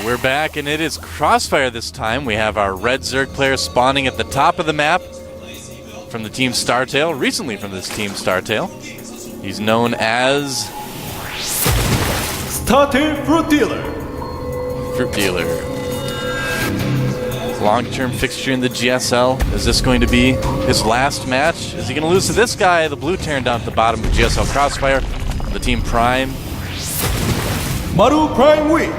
We're back, and it is Crossfire this time. We have our red Zerg player spawning at the top of the map from the team Startail, recently from this team Startail. He's known as FruitDealer. FruitDealer. Long-term fixture in the GSL. Is this going to be his last match? Is he going to lose to this guy, the blue Terran down at the bottom of GSL Crossfire, the team Prime? Maru Prime win.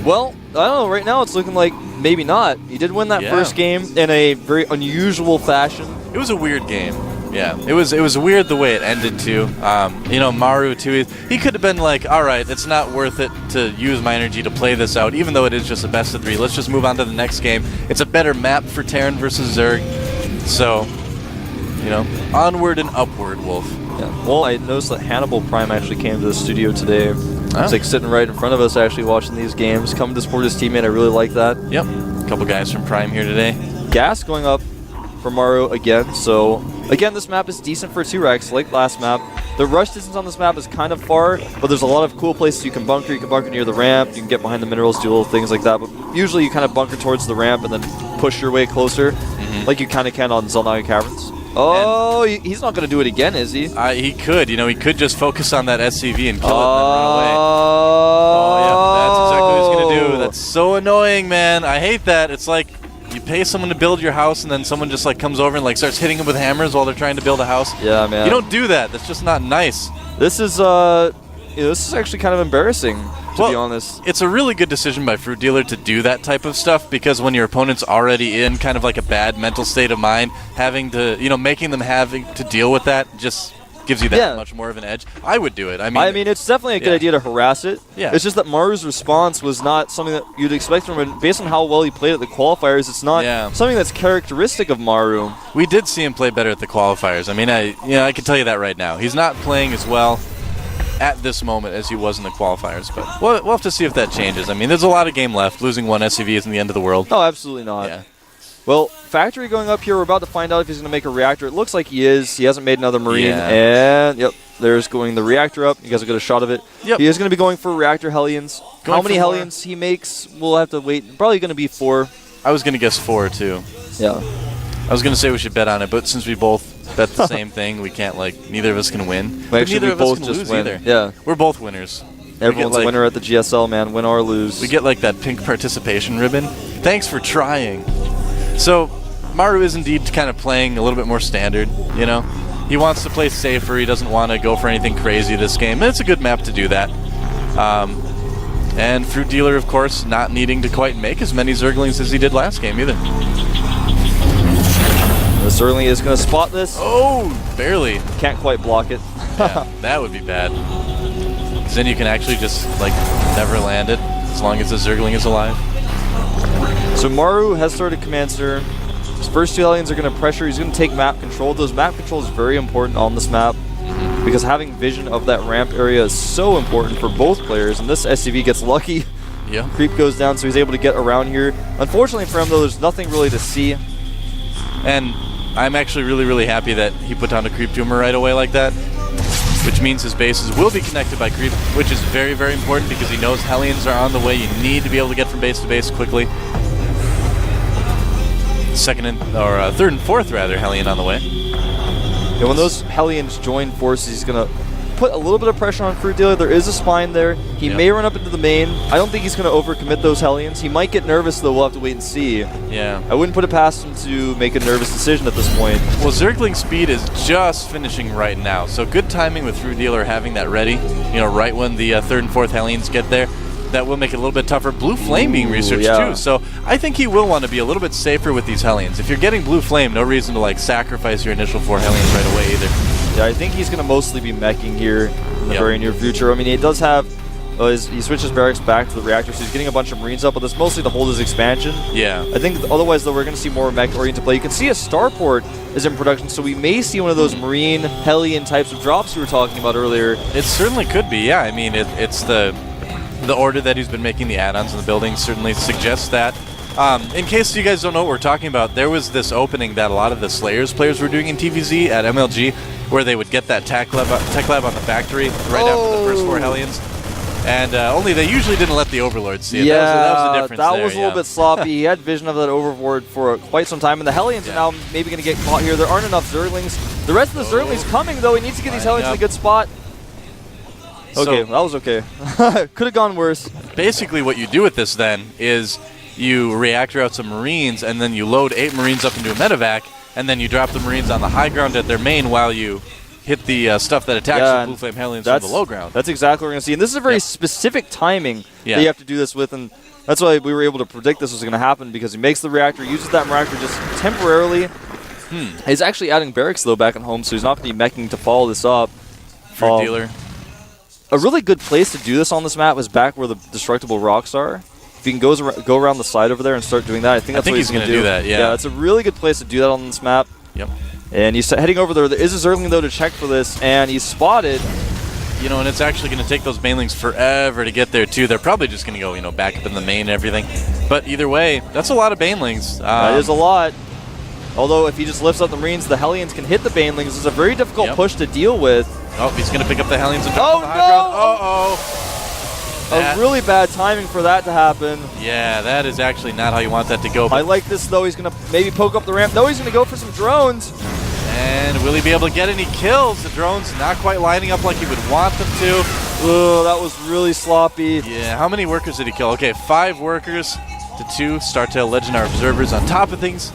Well, I don't know. Right now it's looking like maybe not. He did win that first game in a very unusual fashion. It was a weird game. Yeah, it was weird the way it ended too. You know, Maru too. He could have been like, all right, it's not worth it to use my energy to play this out, even though it is just a best of 3. Let's just move on to the next game. It's a better map for Terran versus Zerg. So, you know, onward and upward, Wolf. Yeah. Well, I noticed that Hannibal Prime actually came to the studio today. He's like sitting right in front of us, actually watching these games. Coming to support his teammate, I really like that. Yep. A couple guys from Prime here today. Gas going up for Maru again. So again, this map is decent for 2-Rex, like last map. The rush distance on this map is kind of far, but there's a lot of cool places you can bunker. You can bunker near the ramp, you can get behind the minerals, do little things like that. But usually you kind of bunker towards the ramp and then push your way closer, like you kind of can on Zelnaga Caverns. Oh, he's not going to do it again, is he? He could. You know, he could just focus on that SCV and kill it and then run away. Oh, yeah, that's exactly what he's going to do. That's so annoying, man. I hate that. It's like you pay someone to build your house and then someone just like comes over and like starts hitting them with hammers while they're trying to build a house. Yeah, man. You don't do that. That's just not nice. This is this is actually kind of embarrassing, to be honest. It's a really good decision by FruitDealer to do that type of stuff, because when your opponent's already in kind of like a bad mental state of mind, having to, you know, making them having to deal with that just gives you that much more of an edge. I would do it. I mean, it's definitely a good idea to harass it. Yeah. It's just that Maru's response was not something that you'd expect from him. Based on how well he played at the qualifiers, it's not something that's characteristic of Maru. We did see him play better at the qualifiers. I mean, I can tell you that right now. He's not playing as well at this moment as he was in the qualifiers, but we'll have to see if that changes. I mean, there's a lot of game left. Losing one SCV isn't the end of the world. No, absolutely not. Yeah. Well, Factory going up here. We're about to find out if he's going to make a reactor. It looks like he is. He hasn't made another Marine. Yeah. And, there's going the reactor up. You guys will get a shot of it. Yep. He is going to be going for reactor Hellions. How many Hellions he makes, we'll have to wait. Probably going to be 4. I was going to guess 4, too. Yeah. I was going to say we should bet on it, but since we both bet the same thing, we can't, like, neither of us can win. But actually, neither we of us both can just lose win. either. Yeah. We're both winners. Everyone's a winner at the GSL, man. Win or lose. We get, like, that pink participation ribbon. Thanks for trying. So, Maru is indeed kind of playing a little bit more standard, you know? He wants to play safer. He doesn't want to go for anything crazy this game. And it's a good map to do that. And FruitDealer, of course, not needing to quite make as many Zerglings as he did last game either. The Zergling is going to spot this. Oh, barely. Can't quite block it. Yeah, that would be bad. Because then you can actually just, like, never land it as long as the Zergling is alive. So Maru has started Command Center. His first 2 aliens are going to pressure. He's going to take map control. Those map control is very important on this map, because having vision of that ramp area is so important for both players. And this SCV gets lucky. Yeah. Creep goes down, so he's able to get around here. Unfortunately for him, though, there's nothing really to see. And I'm actually really, really happy that he put down a creep tumor right away like that, which means his bases will be connected by creep, which is very, very important because he knows Hellions are on the way. You need to be able to get from base to base quickly. Third and fourth rather, Hellion on the way. Yeah, when those Hellions join forces, he's going to put a little bit of pressure on FruitDealer. There is a spine there. He may run up into the main. I don't think he's going to overcommit those Hellions. He might get nervous, though. We'll have to wait and see. Yeah. I wouldn't put it past him to make a nervous decision at this point. Well, Zergling speed is just finishing right now, so good timing with FruitDealer having that ready. You know, right when the third and fourth Hellions get there. That will make it a little bit tougher. Blue Flame being researched too, so I think he will want to be a little bit safer with these Hellions. If you're getting Blue Flame, no reason to like sacrifice your initial 4 Hellions right away either. Yeah, I think he's going to mostly be meching here in the very near future. I mean, he does have, he switches barracks back to the reactor, so he's getting a bunch of Marines up, but that's mostly to hold his expansion. Yeah. I think otherwise, though, we're going to see more mech-oriented play. You can see a starport is in production, so we may see one of those Marine, Hellion types of drops you were talking about earlier. It certainly could be, yeah. I mean, it's the order that he's been making the add-ons in the building certainly suggests that. In case you guys don't know what we're talking about, there was this opening that a lot of the Slayers players were doing in TVZ at MLG, where they would get that tech lab on the factory right after the first 4 Hellions. And only they usually didn't let the Overlord see it. Yeah, that was the difference that there, was a little bit sloppy. He had vision of that Overlord for quite some time, and the Hellions are now maybe going to get caught here. There aren't enough Zerglings. The rest of the Zerglings coming, though. He needs to get these Hellions in a good spot. Okay, that was okay. Could have gone worse. Basically, what you do with this then is you reactor out some Marines, and then you load 8 Marines up into a medevac, and then you drop the Marines on the high ground at their main while you hit the stuff that attacks the Blue Flame Hellions from the low ground. That's exactly what we're going to see. And this is a very specific timing that you have to do this with, and that's why we were able to predict this was going to happen, because he makes the reactor, uses that reactor just temporarily. He's actually adding barracks, though, back at home, so he's not going to be meching to follow this up. FruitDealer. A really good place to do this on this map is back where the destructible rocks are. If he can go around the side over there and start doing that, I think that's what he's going to do. That, yeah, it's a really good place to do that on this map. Yep. And he's heading over there. There is a Zergling, though, to check for this, and he's spotted. You know, and it's actually going to take those Banelings forever to get there, too. They're probably just going to go, you know, back up in the main and everything. But either way, that's a lot of Banelings. That is a lot. Although, if he just lifts up the Marines, the Hellions can hit the Banelings. It's a very difficult push to deal with. Oh, he's going to pick up the Hellions and drop the high ground. Uh-oh. A really bad timing for that to happen. Yeah, that is actually not how you want that to go. I like this, though. He's going to maybe poke up the ramp. No, he's going to go for some drones. And will he be able to get any kills? The drones not quite lining up like he would want them to. Oh, that was really sloppy. Yeah, how many workers did he kill? Okay, 5 workers to 2. Startail Legendary Observers on top of things.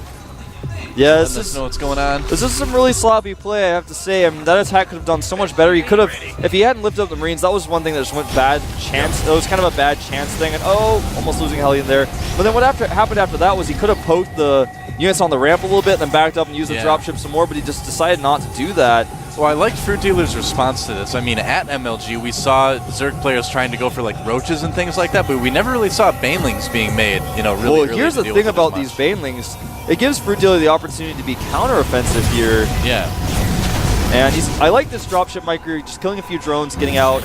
Yeah, Let us know what's going on. This is some really sloppy play, I have to say. I mean, that attack could have done so much better. He could have, if he hadn't lifted up the Marines, that was one thing that just went bad chance. It was kind of a bad chance thing, and almost losing Hellion there. But then what happened after that was he could have poked the units on the ramp a little bit, and then backed up and used the dropship some more, but he just decided not to do that. Well, I liked FruitDealer's response to this. I mean, at MLG, we saw Zerg players trying to go for like roaches and things like that, but we never really saw Banelings being made, you know, really Well, here's the thing about these Banelings. It gives FruitDealer the opportunity to be counter-offensive here. Yeah. And I like this dropship micro, just killing a few drones, getting out.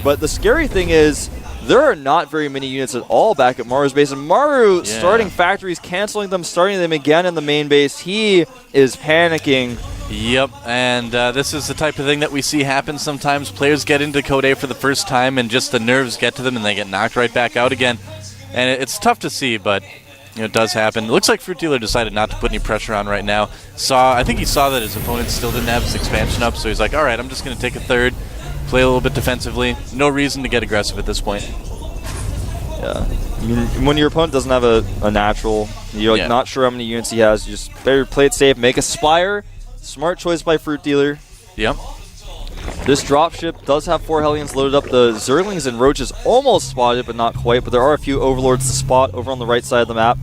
But the scary thing is, there are not very many units at all back at Maru's base. And Maru starting factories, canceling them, starting them again in the main base. He is panicking. Yep, and this is the type of thing that we see happen sometimes. Players get into Code A for the first time, and just the nerves get to them, and they get knocked right back out again. And it's tough to see, but you know, it does happen. It looks like FruitDealer decided not to put any pressure on right now. I think he saw that his opponent still didn't have his expansion up, so he's like, all right, I'm just going to take a third, play a little bit defensively. No reason to get aggressive at this point. Yeah. I mean, when your opponent doesn't have a natural, you're like not sure how many units he has, you just better play it safe, make a Spire. Smart choice by FruitDealer. Yep. This dropship does have 4 Hellions loaded up. The Zerglings and Roaches almost spotted, but not quite. But there are a few Overlords to spot over on the right side of the map.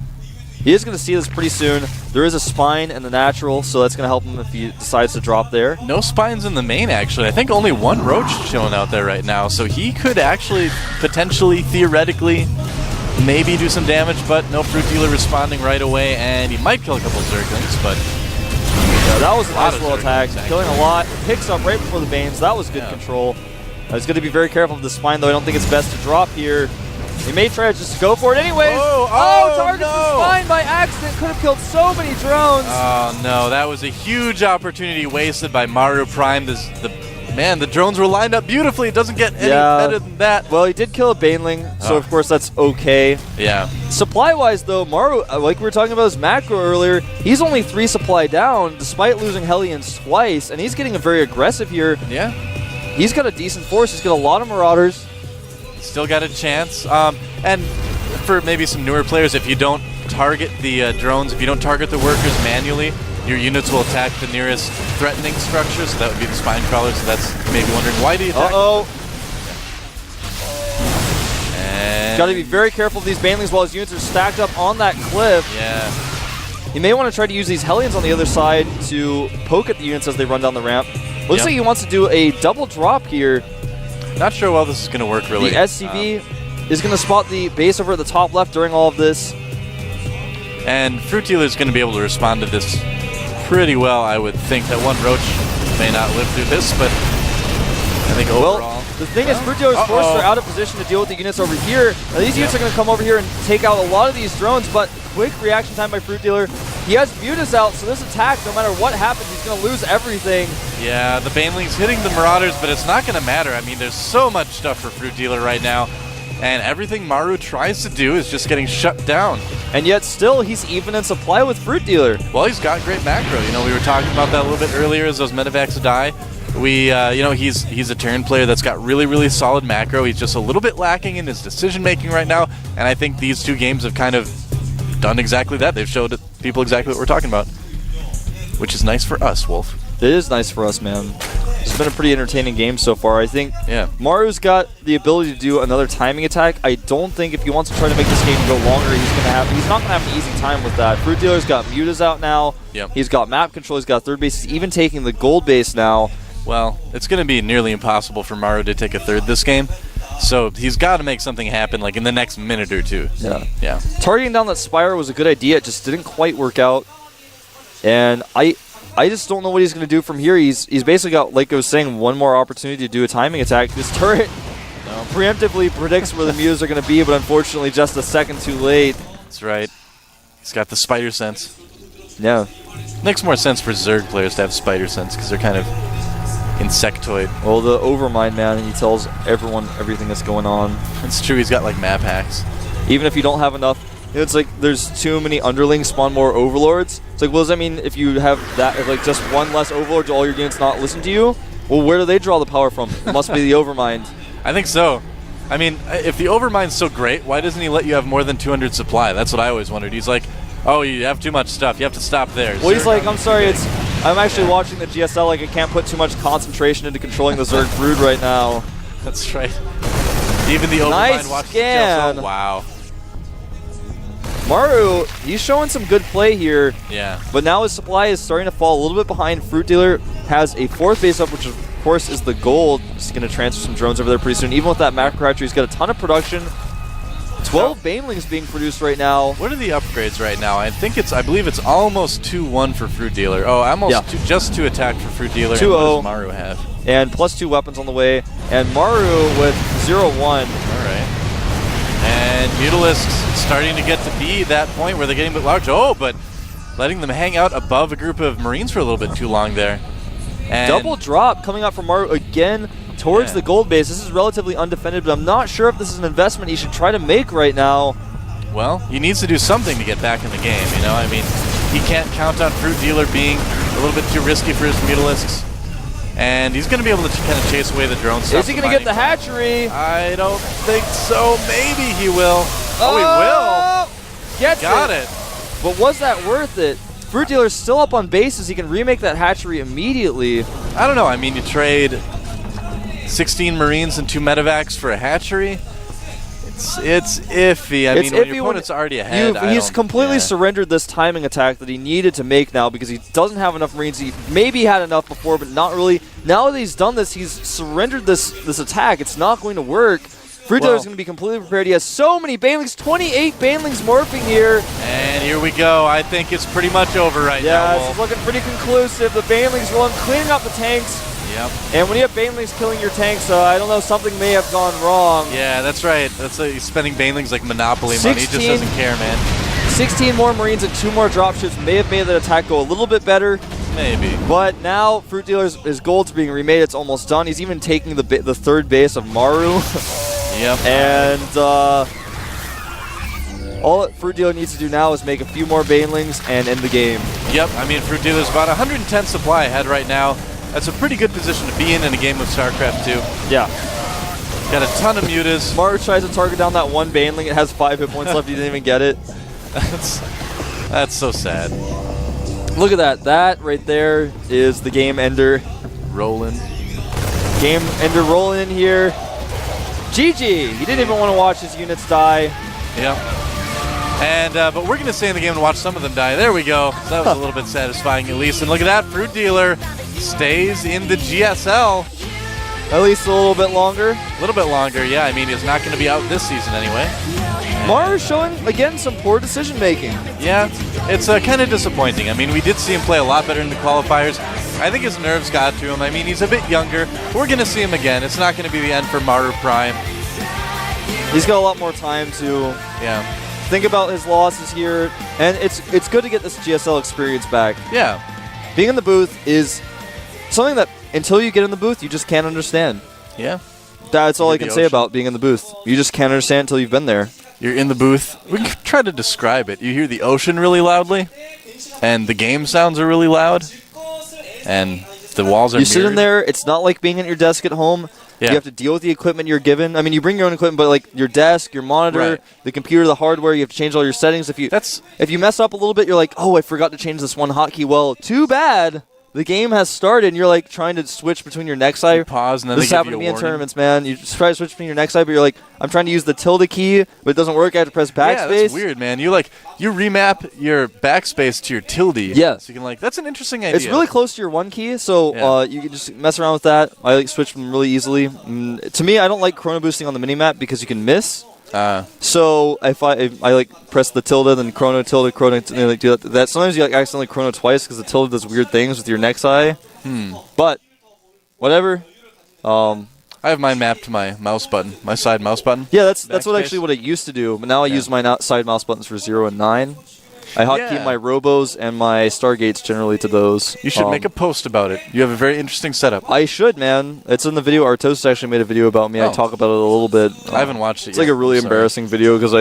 He is going to see this pretty soon. There is a Spine in the natural, so that's going to help him if he decides to drop there. No Spines in the main, actually. I think only 1 Roach showing out there right now. So he could actually, potentially, theoretically, maybe do some damage, but no FruitDealer responding right away. And he might kill a couple Zerglings, but yeah, that was a nice little attack, killing a lot. Picks up right before the Banes. That was good control. He's going to be very careful of the Spine, though. I don't think it's best to drop here. He may try to just go for it anyways. Targets the Spine by accident. Could have killed so many drones. Oh, no. That was a huge opportunity wasted by Maru Prime. Man, the drones were lined up beautifully. It doesn't get any better than that. Well, he did kill a Baneling, so of course that's okay. Yeah. Supply-wise, though, Maru, like we were talking about his macro earlier, he's only 3 supply down, despite losing Hellions twice, and he's getting very aggressive here. Yeah. He's got a decent force. He's got a lot of Marauders. Still got a chance. And for maybe some newer players, if you don't target the drones, if you don't target the workers manually, your units will attack the nearest threatening structure, so that would be the Spine Crawler, so that's maybe wondering why do you attack? Got to be very careful of these Banelings while his units are stacked up on that cliff. Yeah. You may want to try to use these Hellions on the other side to poke at the units as they run down the ramp. Looks like he wants to do a double drop here. Not sure how this is going to work, really. The SCV is going to spot the base over at the top left during all of this. And FruitDealer is going to be able to respond to this pretty well, I would think. That 1 Roach may not live through this, but I think overall... Well, the thing is, FruitDealer's forces are out of position to deal with the units over here. Now, these units are going to come over here and take out a lot of these drones, but quick reaction time by FruitDealer. He has Mutas out, so this attack, no matter what happens, he's going to lose everything. Yeah, the Baneling's hitting the Marauders, but it's not going to matter. I mean, there's so much stuff for FruitDealer right now, and everything Maru tries to do is just getting shut down. And yet still, he's even in supply with FruitDealer. Well, he's got great macro. You know, we were talking about that a little bit earlier as those medevacs die. You know, he's a turn player that's got really, really solid macro. He's just a little bit lacking in his decision-making right now, and I think these two games have kind of done exactly that. They've showed people exactly what we're talking about, which is nice for us, Wolf. It is nice for us, man. It's been a pretty entertaining game so far. I think Maru's got the ability to do another timing attack. I don't think if he wants to try to make this game go longer, he's not gonna have an easy time with that. FruitDealer's got Mutas out now. Yep. He's got map control. He's got third base. He's even taking the gold base now. Well, it's going to be nearly impossible for Maru to take a third this game, so he's got to make something happen like in the next minute or two. Yeah. Targeting down that Spire was a good idea. It just didn't quite work out, and I just don't know what he's going to do from here. He's basically got, like I was saying, one more opportunity to do a timing attack. This turret preemptively predicts where the Mutas are going to be, but unfortunately just a second too late. That's right. He's got the spider sense. Yeah. Makes more sense for Zerg players to have spider sense because they're kind of insectoid. Well, the Overmind, man, he tells everyone everything that's going on. It's true, he's got like map hacks. Even if you don't have enough, you know, it's like there's too many underlings spawn more overlords. It's like, well, does that mean if you have that, if like just one less overlord, do all your units not listen to you? Well, where do they draw the power from? It must be the Overmind. I think so. I mean, if the Overmind's so great, why doesn't he let you have more than 200 supply? That's what I always wondered. He's like, oh, you have too much stuff. You have to stop there. Well, he's like, I'm sorry, I'm actually watching the GSL, like I can't put too much concentration into controlling the Zerg Brood right now. That's right. Even the Overmind nice watches scan. the GSL. Wow. Maru, he's showing some good play here. Yeah. But now his supply is starting to fall a little bit behind. FruitDealer has a fourth base up, which of course is the gold. He's going to transfer some drones over there pretty soon. Even with that macro hatchery, he's got a ton of production. 12 Banelings being produced right now. What are the upgrades right now? I believe it's almost 2-1 for FruitDealer. Oh, almost just 2 attack for FruitDealer. 2-0. What does Maru have? And +2 weapons on the way. And Maru with 0-1. All right. And Mutalisks starting to get to be that point where they're getting a bit large. Oh, but letting them hang out above a group of Marines for a little bit too long there. And double drop coming out from Maru again towards the gold base. This is relatively undefended, but I'm not sure if this is an investment he should try to make right now. Well, he needs to do something to get back in the game, you know? I mean, he can't count on FruitDealer being a little bit too risky for his Mutalisks. And he's going to be able to kind of chase away the drone stuff. Is he going to get the hatchery? I don't think so. Maybe he will. Oh, he will. Got it. But was that worth it? FruitDealer's still up on bases. He can remake that hatchery immediately. I don't know. I mean, you trade 16 Marines and 2 medevacs for a hatchery. It's iffy. I mean, when your opponent's already ahead, he's completely surrendered this timing attack that he needed to make now because he doesn't have enough Marines. He maybe had enough before, but not really. Now that he's done this, he's surrendered this attack. It's not going to work. FruitDealer's going to be completely prepared. He has so many Banelings, 28 Banelings morphing here. And here we go. I think it's pretty much over right now. Yeah, this is looking pretty conclusive. The Banelings rolling, cleaning up the tanks. Yep. And when you have Banelings killing your tanks, I don't know, something may have gone wrong. Yeah, that's right. That's he's spending Banelings like Monopoly money. He just doesn't care, man. 16 more Marines and 2 more dropships may have made that attack go a little bit better. Maybe. But now FruitDealer's his gold's being remade. It's almost done. He's even taking the third base of Maru. Yep. And all that FruitDealer needs to do now is make a few more Banelings and end the game. Yep. I mean, FruitDealer's about 110 supply ahead right now. That's a pretty good position to be in a game of Starcraft 2. Yeah. Got a ton of mutas. Maru tries to target down that one Baneling. It has 5 hit points left. He didn't even get it. That's so sad. Look at that. That right there is the game ender. Rolling. Game ender rolling in here. GG. He didn't even want to watch his units die. Yep. And but we're going to stay in the game and watch some of them die. There we go. So that was a little bit satisfying at least. And look at that. FruitDealer stays in the GSL. At least a little bit longer. A little bit longer, yeah. I mean, he's not going to be out this season anyway. Maru's showing, again, some poor decision-making. Yeah, it's kind of disappointing. I mean, we did see him play a lot better in the qualifiers. I think his nerves got to him. I mean, he's a bit younger. We're going to see him again. It's not going to be the end for Maru Prime. He's got a lot more time to think about his losses here, and it's good to get this GSL experience back. Yeah. Being in the booth is something that until you get in the booth, you just can't understand. Yeah. That's all I the can say ocean. about being in the booth. You just can't understand until you've been there. You're in the booth. We can try to describe it. You hear the ocean really loudly, and the game sounds are really loud, and the walls are You sit in mirrored. there. It's not like being at your desk at home. Yeah. You have to deal with the equipment you're given. I mean, you bring your own equipment, but like your desk, your monitor, Right. the computer, the hardware, you have to change all your settings. If you mess up a little bit, you're like, oh, I forgot to change this one hotkey. Well, too bad. The game has started, and you're like trying to switch between your next side. You pause, and then This they give happened you to a me in warning. tournaments, man. You just try to switch between your next side, but you're like, I'm trying to use the tilde key, but it doesn't work. I have to press backspace. Yeah, that's weird, man. You remap your backspace to your tilde. Yeah. So you can that's an interesting idea. It's really close to your one key, so Yeah. you can just mess around with that. I switch them really easily. To me, I don't like chrono boosting on the minimap because you can miss. So if I press the tilde, then chrono, tilde, chrono, do that. Sometimes you accidentally chrono twice because the tilde does weird things with your next eye. But whatever. I have mine mapped to my mouse button, my side mouse button. Yeah, that's Backspace. what I used to do. But now I use my side mouse buttons for 0 and 9. I hotkey Yeah. my Robos and my Stargates generally to those. You should make a post about it. You have a very interesting setup. I should, man. It's in the video. Artosis actually made a video about me. I Oh. talk about it a little bit. I haven't watched it It's yet. like a really I'm sorry. embarrassing video because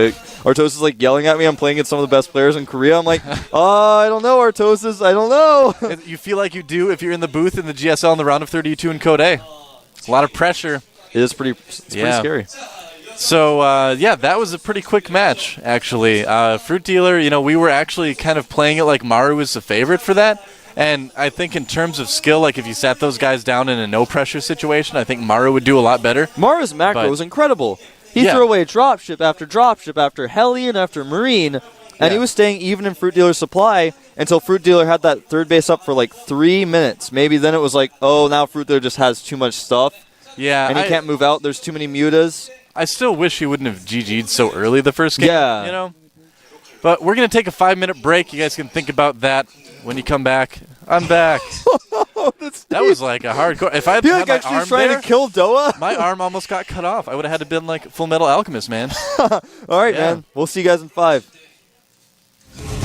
Artosis is like yelling at me. I'm playing against some of the best players in Korea. I'm like, I don't know, Artosis. I don't know. You feel like you do if you're in the booth in the GSL in the round of 32 in Code A. A lot of pressure. It's pretty scary. So, that was a pretty quick match, actually. FruitDealer, we were actually kind of playing it like Maru was the favorite for that. And I think in terms of skill, like if you sat those guys down in a no-pressure situation, I think Maru would do a lot better. Maru's macro But- was incredible. He Yeah. threw away dropship after Hellion after Marine, and Yeah. he was staying even in FruitDealer's supply until FruitDealer had that third base up for like 3 minutes. Maybe then it was like, oh, now FruitDealer just has too much stuff, Yeah, and he can't move out. There's too many mutas. I still wish he wouldn't have GG'd so early the first game. Yeah. But we're going to take a 5-minute break. You guys can think about that when you come back. I'm back. That was like a hardcore. If I had He had like my actually arm trying there, to kill Doa. my arm almost got cut off. I would have had to been like Full Metal Alchemist, man. All right, Yeah. man. We'll see you guys in 5.